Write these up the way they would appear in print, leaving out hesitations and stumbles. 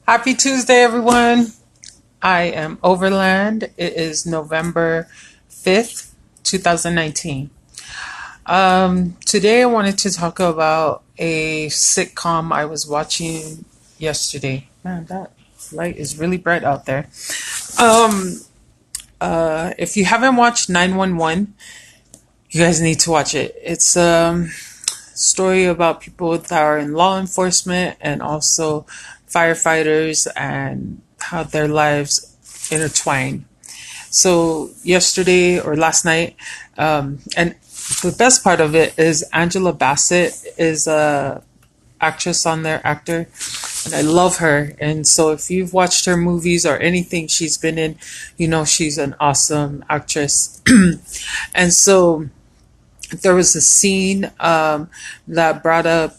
Happy Tuesday, everyone. I am Overland. It is November 5th, 2019. Today, I wanted to talk about a sitcom I was watching yesterday. Man, that light is really bright out there. Um, if you haven't watched 911, you guys need to watch it. It's a story about people that are in law enforcement and also firefighters and how their lives intertwine. So yesterday or last night, and the best part of it is Angela Bassett is a actress on there, actor, and I love her. And so if you've watched her movies or anything she's been in, you know she's an awesome actress. And so there was a scene that brought up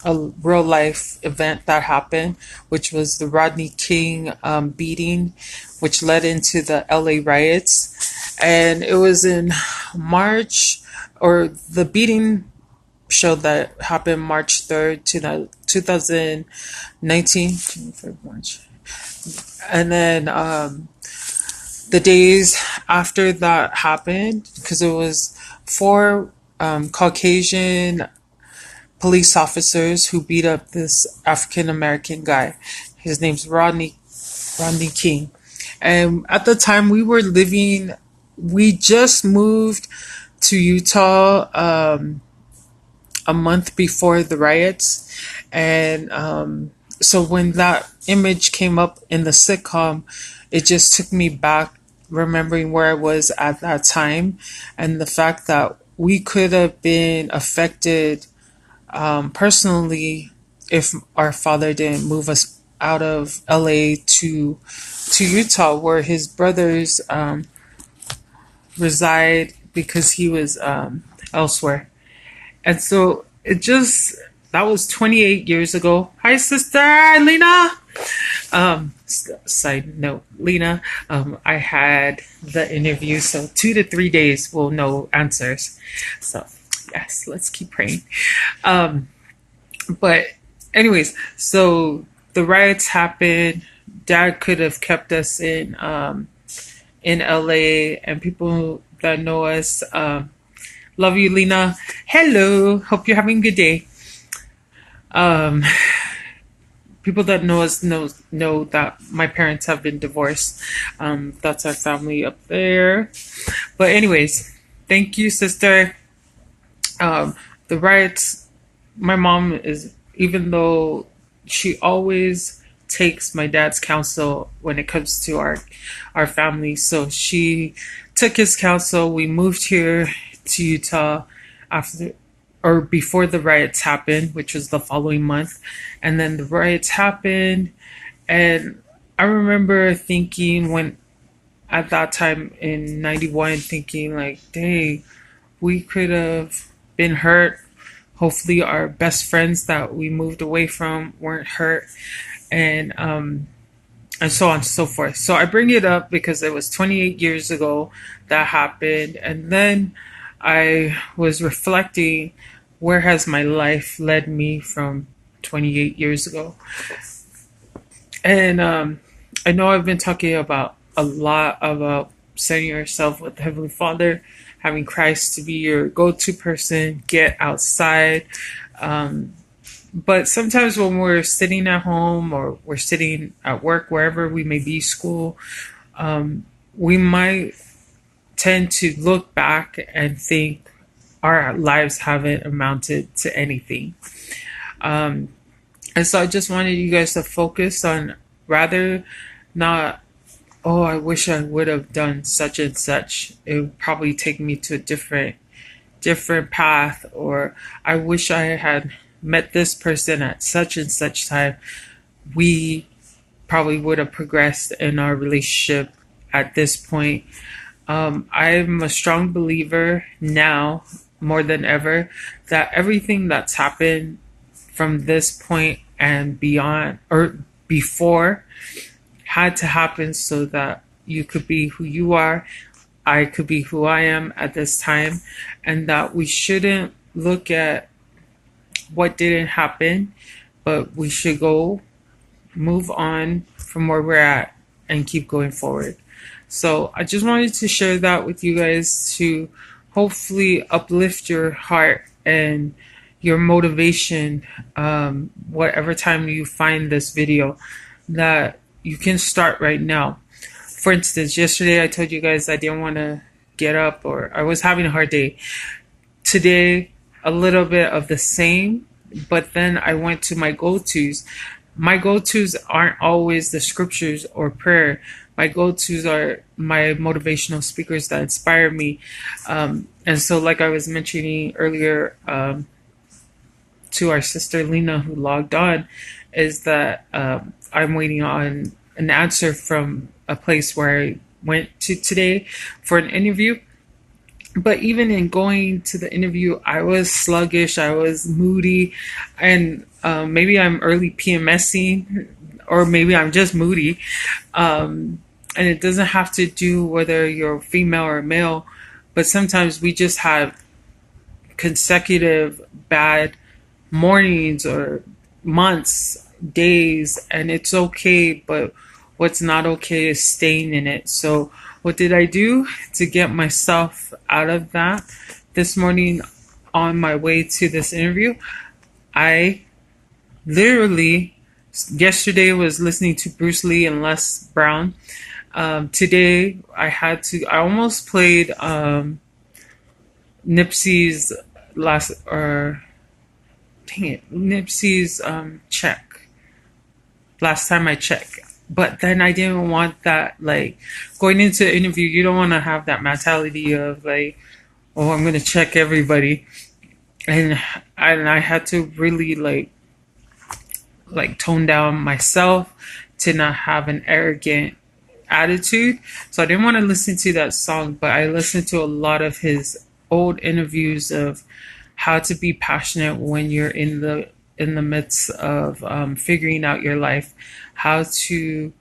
a real life event that happened, which was the Rodney King beating, which led into the LA riots. And it was in March, or the beating showed that happened March 3rd to the 2019, March. And then the days after that happened, because it was four Caucasian police officers who beat up this African American guy. His name's Rodney King. And at the time we just moved to Utah a month before the riots. And so when that image came up in the sitcom, it just took me back, remembering where I was at that time and the fact that we could have been affected personally if our father didn't move us out of LA to Utah, where his brothers reside, because he was elsewhere. And so that was 28 years ago. Hi, sister Lena. Side note, Lena, I had the interview, so 2 to 3 days we'll know answers. So yes, let's keep praying. But anyways, so the riots happened. Dad could have kept us in LA, and people that know us, love you, Lena. Hello, hope you're having a good day. Um, People that know us know that my parents have been divorced. That's our family up there. But anyways, thank you, sister. The riots, my mom is, even though she always takes my dad's counsel when it comes to our family, so she took his counsel. We moved here to Utah after or before the riots happened, which was the following month. And then the riots happened, and I remember thinking, when at that time in 91, thinking like, dang, we could have been hurt. Hopefully our best friends that we moved away from weren't hurt, and so on and so forth. So I bring it up because it was 28 years ago that happened. And then I was reflecting, where has my life led me from 28 years ago? And I know I've been talking about a lot about setting yourself with the Heavenly Father, having Christ to be your go-to person, get outside. But sometimes when we're sitting at home or we're sitting at work, wherever we may be, school, we might tend to look back and think our lives haven't amounted to anything. And so I just wanted you guys to focus on, rather not, oh, I wish I would have done such and such. It would probably take me to a different path, or I wish I had met this person at such and such time. We probably would have progressed in our relationship at this point. I'm a strong believer now, more than ever, that everything that's happened from this point and beyond, or before, had to happen so that you could be who you are, I could be who I am at this time, and that we shouldn't look at what didn't happen, but we should go move on from where we're at and keep going forward. So I just wanted to share that with you guys to hopefully uplift your heart and your motivation, whatever time you find this video, that you can start right now. For instance, yesterday I told you guys I didn't want to get up, or I was having a hard day. Today, a little bit of the same, but then I went to my go-tos. My go-tos aren't always the scriptures or prayer. My go-tos are my motivational speakers that inspire me. And so, like I was mentioning earlier, to our sister Lena who logged on, is that I'm waiting on an answer from a place where I went to today for an interview. But even in going to the interview, I was sluggish, I was moody, and maybe I'm early PMSing, or maybe I'm just moody. And it doesn't have to do whether you're female or male, but sometimes we just have consecutive bad mornings or months, days, and it's okay, but what's not okay is staying in it. So what did I do to get myself out of that? This morning on my way to this interview, I literally, yesterday was listening to Bruce Lee and Les Brown. Today I almost played Nipsey's Nipsey's check last time I checked. But then I didn't want that, like, going into an interview, you don't want to have that mentality of like, oh, I'm going to check everybody. And I had to really like tone down myself to not have an arrogant attitude. So I didn't want to listen to that song, but I listened to a lot of his old interviews of how to be passionate when you're in the midst of figuring out your life, how to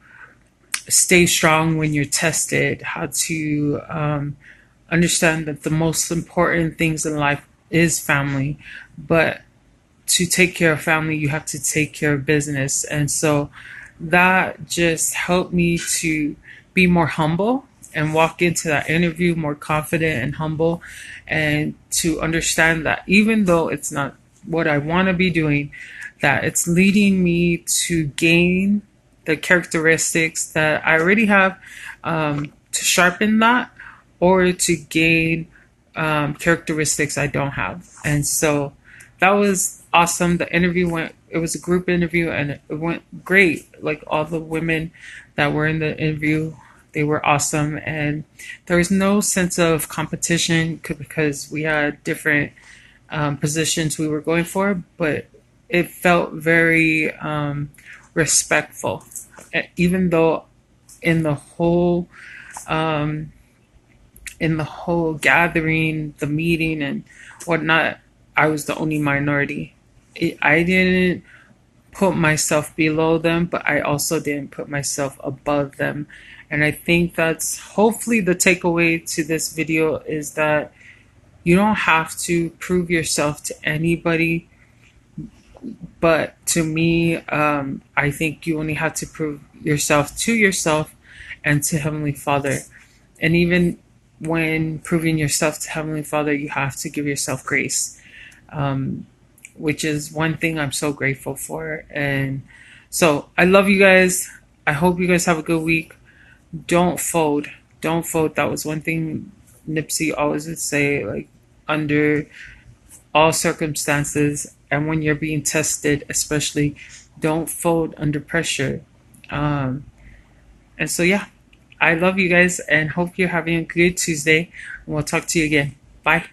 stay strong when you're tested, how to understand that the most important things in life is family, but to take care of family, you have to take care of business. And so that just helped me to be more humble and walk into that interview more confident and humble, and to understand that even though it's not what I want to be doing, that it's leading me to gain the characteristics that I already have, to sharpen that, or to gain characteristics I don't have. And so that was awesome. The interview it was a group interview, and it went great. Like, all the women that were in the interview, they were awesome. And there was no sense of competition because we had different positions we were going for, but it felt very respectful. Even though in the whole gathering, the meeting and whatnot, I was the only minority. I didn't put myself below them, but I also didn't put myself above them. And I think that's hopefully the takeaway to this video, is that you don't have to prove yourself to anybody. But to me, I think you only have to prove yourself to yourself and to Heavenly Father. And even when proving yourself to Heavenly Father, you have to give yourself grace, which is one thing I'm so grateful for. And so I love you guys. I hope you guys have a good week. Don't fold. Don't fold. That was one thing Nipsey always would say, like, under all circumstances, and when you're being tested especially, don't fold under pressure. And so, yeah, I love you guys and hope you're having a good Tuesday. And we'll talk to you again. Bye.